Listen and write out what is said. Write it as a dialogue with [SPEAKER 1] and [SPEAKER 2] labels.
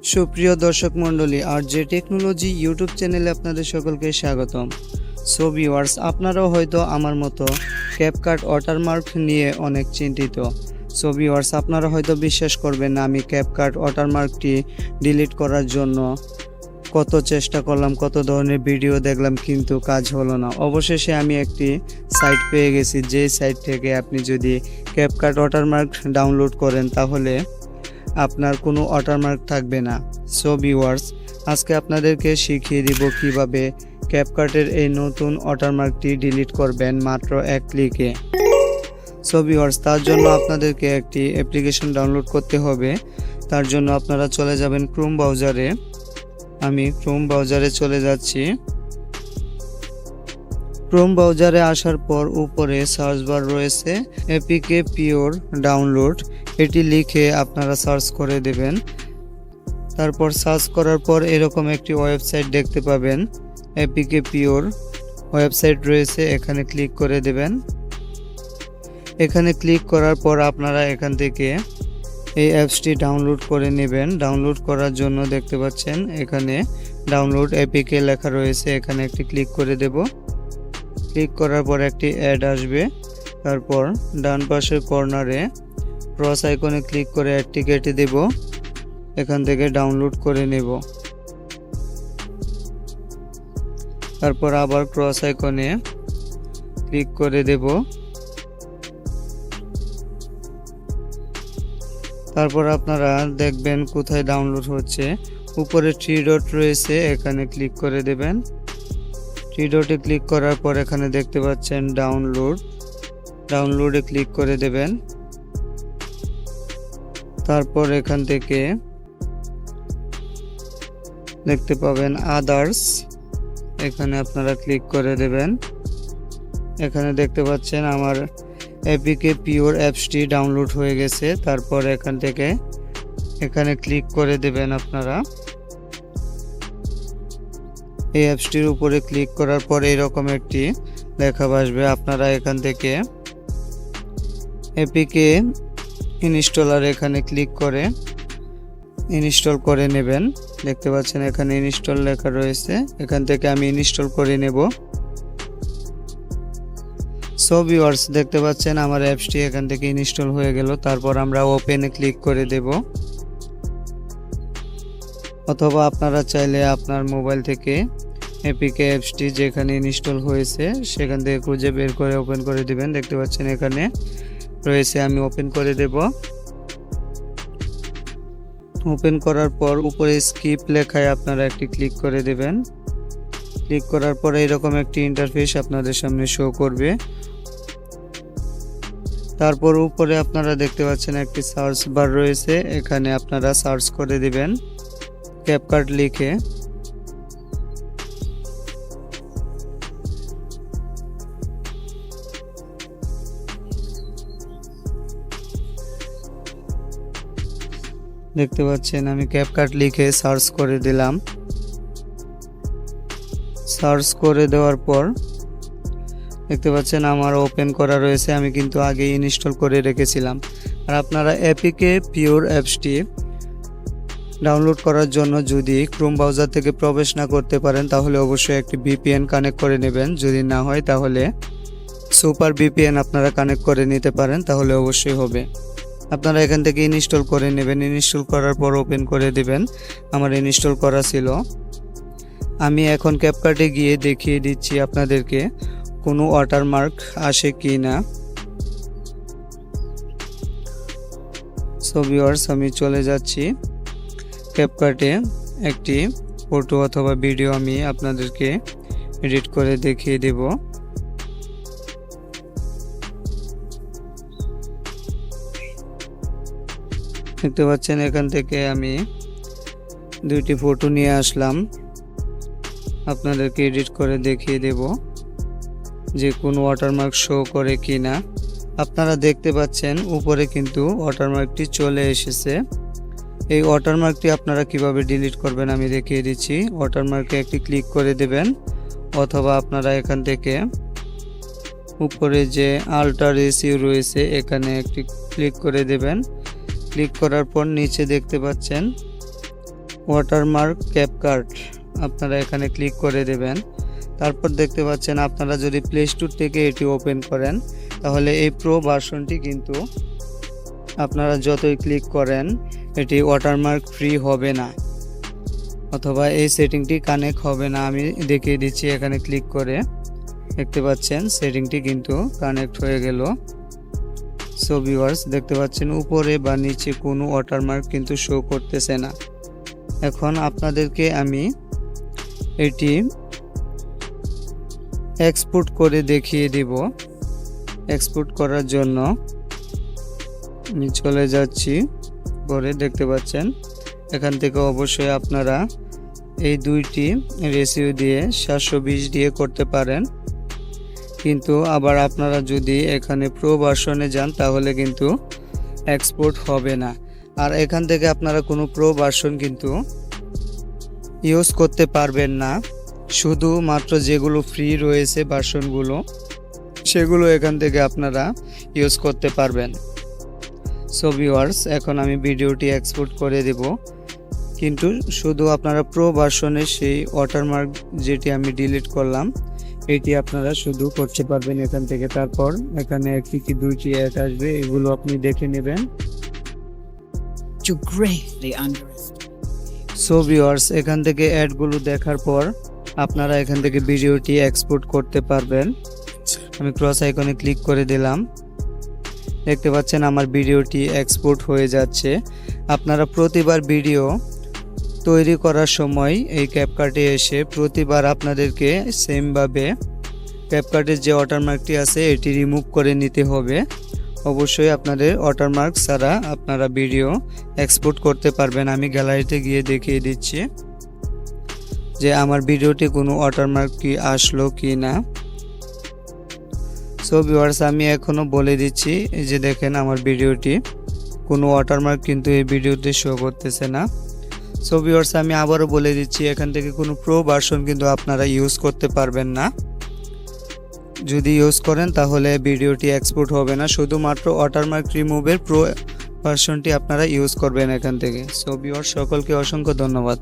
[SPEAKER 1] সুপ্রিয় দর্শক মণ্ডলী, আর যে টেকনোলজি ইউটিউব চ্যানেলে আপনাদের সকলকে স্বাগতম। সো ভিউয়ার্স, আপনারাও হয়তো আমার মতো ক্যাপকাট ওয়াটারমার্ক নিয়ে অনেক চিন্তিত। সো ভিউয়ার্স, আপনারা হয়তো বিশ্বাস করবেন না, আমি ক্যাপকাট ওয়াটারমার্কটি ডিলিট করার জন্য কত চেষ্টা করলাম, কত ধরনের ভিডিও দেখলাম, কিন্তু কাজ হলো না। অবশেষে আমি একটি সাইট পেয়ে গেছি, যে সাইট থেকে আপনি যদি ক্যাপকাট ওয়াটারমার্ক ডাউনলোড করেন তাহলে আপনার কোনো ওয়াটারমার্ক থাকবে না। সো ভিউয়ার্স, আজকে আপনাদেরকে শিখিয়ে দিব কিভাবে ক্যাপকাটের এই নতুন ওয়াটারমার্কটি ডিলিট করবেন মাত্র এক ক্লিকে। সো ভিউয়ার্স, তার জন্য আপনাদেরকে একটি অ্যাপ্লিকেশন ডাউনলোড করতে হবে। তার জন্য আপনারা চলে যাবেন ক্রোম ব্রাউজারে। আমি ক্রোম ব্রাউজারে চলে যাচ্ছি। ক্রোম ব্রাউজারে আসার পর উপরে সার্চ বার রয়েছে এপিকে পিওর ডাউনলোড, এটি লিখে আপনারা সার্চ করে দেবেন। তারপর সার্চ করার পর এরকম একটি ওয়েবসাইট দেখতে পাবেন, এপিকে পিওর ওয়েবসাইট রয়েছে, এখানে ক্লিক করে দেবেন। এখানে ক্লিক করার পর আপনারা এখান থেকে এই অ্যাপসটি ডাউনলোড করে নেবেন। ডাউনলোড করার জন্য দেখতে পাচ্ছেন এখানে ডাউনলোড এপিকে লেখা রয়েছে, এখানে একটি ক্লিক করে দেব। ক্লিক করার পর একটি অ্যাড আসবে। তারপর ডান পাশের কর্নারে ক্রস আইকনে ক্লিক করে অ্যাডটি কেটে দেব। এখান থেকে ডাউনলোড করে নেব। তারপর আবার ক্রস আইকনে ক্লিক করে দেব। তারপর আপনারা দেখবেন কোথায় ডাউনলোড হচ্ছে, উপরে 3 ডট রয়েছে, এখানে ক্লিক করে দেবেন। 3 ডটে ক্লিক করার পর এখানে দেখতে পাচ্ছেন ডাউনলোডে ক্লিক করে দেবেন। তারপর এখান থেকে দেখতে পাবেন আদার্স, এখানে আপনারা ক্লিক করে দেবেন। এখানে দেখতে পাচ্ছেন আমার এপিকে পিওর অ্যাপসটি ডাউনলোড হয়ে গেছে। তারপর এখান থেকে এখানে ক্লিক করে দেবেন। আপনারা এই অ্যাপসটির উপরে ক্লিক করার পর এরকম একটি লেখা আসবে। আপনারা এখান থেকে এপিকে ইনস্টলার এখানে ক্লিক করে ইনস্টল করে নেবেন। দেখতে পাচ্ছেন এখানে ইনস্টল লেখা রয়েছে, এখান থেকে আমি ইনস্টল করে নেব। সো ভিউয়ার্স, দেখতে পাচ্ছেন আমার অ্যাপসটি এখান থেকে ইনস্টল হয়ে গেল। তারপর আমরা ওপেনে ক্লিক করে দেব, অথবা আপনারা চাইলে আপনার মোবাইল থেকে এপিকে অ্যাপসটি যেখানে ইনস্টল হয়েছে সেখান থেকে খুঁজে বের করে ওপেন করে দিবেন। দেখতে পাচ্ছেন এখানে রয়েছে, আমি ওপেন করে দেব। ওপেন করার পর উপরে স্কিপ লেখায় আপনারা একটি ক্লিক করে দেবেন। ক্লিক করার পরে এরকম একটি ইন্টারফেস আপনাদের সামনে শো করবে। তারপর উপরে আপনারা দেখতে পাচ্ছেন একটি সার্চ বার রয়েছে, এখানে আপনারা সার্চ করে দিবেন ক্যাপকাট লিখে। দেখতে পাচ্ছেন আমি ক্যাপকাট লিখে সার্চ করে দিলাম। সার্চ করে দেওয়ার পর দেখতে পাচ্ছেন আমার ওপেন করা রয়েছে, আমি কিন্তু আগে ইনস্টল করে রেখেছিলাম। আর আপনারা এপিকে পিওর অ্যাপসটি ডাউনলোড করার জন্য যদি ক্রোম ব্রাউজার থেকে প্রবেশ না করতে পারেন তাহলে অবশ্যই একটি ভিপিএন কানেক্ট করে নেবেন। যদি না হয় তাহলে সুপার ভিপিএন আপনারা কানেক্ট করে নিতে পারেন, তাহলে অবশ্যই হবে। আপনারা এখান থেকে ইনস্টল করে নেবেন। ইনস্টল করার পর ওপেন করে দিবেন। আমার ইনস্টল করা ছিল। আমি এখন ক্যাপকাটে গিয়ে দেখিয়ে দিচ্ছি আপনাদেরকে কোনো ওয়াটারমার্ক আসে কি না। সো ভিউয়ার্স, আমি চলে যাচ্ছি ক্যাপকাটে। একটি ফটো অথবা ভিডিও আমি আপনাদেরকে এডিট করে দেখিয়ে দেব। দেখতে পাচ্ছেন এখান থেকে আমি 2টি ফটো নিয়ে আসলাম, আপনাদেরকে এডিট করে দেখিয়ে দেব যে কোনো ওয়াটারমার্ক শো করে কি না। আপনারা দেখতে পাচ্ছেন উপরে কিন্তু ওয়াটারমার্কটি চলে এসেছে। এই ওয়াটারমার্কটি আপনারা কিভাবে ডিলিট করবেন আমি দেখিয়ে দিচ্ছি। ওয়াটারমার্কে একটি ক্লিক করে দেবেন, অথবা আপনারা এখান থেকে উপরে যে আল্টার রেসিউ রয়েছে এখানে একটি ক্লিক করে দেবেন। ক্লিক করার পর নিচে দেখতে পাচ্ছেন ওয়াটারমার্ক ক্যাপকাট আপনারা এখানে ক্লিক করে দেবেন। তারপর দেখতে পাচ্ছেন আপনারা যদি প্লে স্টোর থেকে এটি ওপেন করেন তাহলে এই প্রো ভার্সনটি কিন্তু আপনারা যতই ক্লিক করেন এটি ওয়াটারমার্ক ফ্রি হবে না, অথবা এই সেটিংটি কানেক্ট হবে না। আমি দেখিয়ে দিচ্ছি, এখানে ক্লিক করে দেখতে পাচ্ছেন সেটিংটি কিন্তু কানেক্ট হয়ে গেল। সো ভিউয়ার্স দেখতে পাচ্ছেন উপরে বা নিচে কোনো ওয়াটারমার্ক কিন্তু শো করতেছে না। এখন আপনাদেরকে আমি এটি এক্সপোর্ট করে দেখিয়ে দিব। এক্সপোর্ট করার জন্য আমি চলে যাচ্ছি, পরে দেখতে পাচ্ছেন এখান থেকে অবশ্যই আপনারা এই দুইটি রেশিও দিয়ে 720 দিয়ে করতে পারেন, কিন্তু আবার আপনারা যদি এখানে প্রো ভার্সনে যান তাহলে কিন্তু এক্সপোর্ট হবে না। আর এখান থেকে আপনারা কোনো প্রো ভার্সন কিন্তু ইউজ করতে পারবেন না, শুধুমাত্র যেগুলো ফ্রি রয়েছে ভার্সনগুলো সেগুলো এখান থেকে আপনারা ইউজ করতে পারবেন। সো ভিউয়ার্স এখন আমি ভিডিওটি এক্সপোর্ট করে দেব, কিন্তু শুধু আপনারা প্রো ভার্সনের সেই ওয়াটারমার্ক যেটি আমি ডিলিট করলাম এটি আপনারা শুধু করতে পারবেন এখান থেকে। তারপর এখানে একটি কি দুইটি অ্যাড আসবে, এগুলো আপনি দেখে নেবেন। সো ভিউয়ার্স এখান থেকে অ্যাডগুলো দেখার পর আপনারা এখান থেকে ভিডিওটি এক্সপোর্ট করতে পারবেন। আমি ক্রস আইকনে ক্লিক করে দিলাম, দেখতে পাচ্ছেন আমার ভিডিওটি এক্সপোর্ট হয়ে যাচ্ছে। আপনারা প্রতিবার ভিডিও তৈরি করার সময় এই ক্যাপকাটে এসে প্রতিবার আপনাদেরকে সেমভাবে ক্যাপকাটের যে ওয়াটারমার্কটি আছে এটি রিমুভ করে নিতে হবে। অবশ্যই আপনাদের ওয়াটারমার্ক ছাড়া আপনারা ভিডিও এক্সপোর্ট করতে পারবেন। আমি গ্যালারিতে গিয়ে দেখিয়ে দিচ্ছি যে আমার ভিডিওটি কোনো ওয়াটারমার্ক কি আসলো কি না। সো ভিউয়ার্স আমি এখনো বলে দিচ্ছি, এই যে দেখেন আমার ভিডিওটি কোনো ওয়াটারমার্ক কিন্তু এই ভিডিওতে শো করতেছে না। সো ভিউয়ার্স আমি আবারও বলে দিচ্ছি, এখান থেকে কোনো প্রো ভার্সন কিন্তু আপনারা ইউজ করতে পারবেন না। যদি ইউজ করেন তাহলে ভিডিওটি এক্সপোর্ট হবে না, শুধুমাত্র ওয়াটারমার্ক রিমুভের প্রো ভার্সনটি আপনারা ইউজ করবেন এখান থেকে। সো ভিউয়ার্স সকলকে অসংখ্য ধন্যবাদ।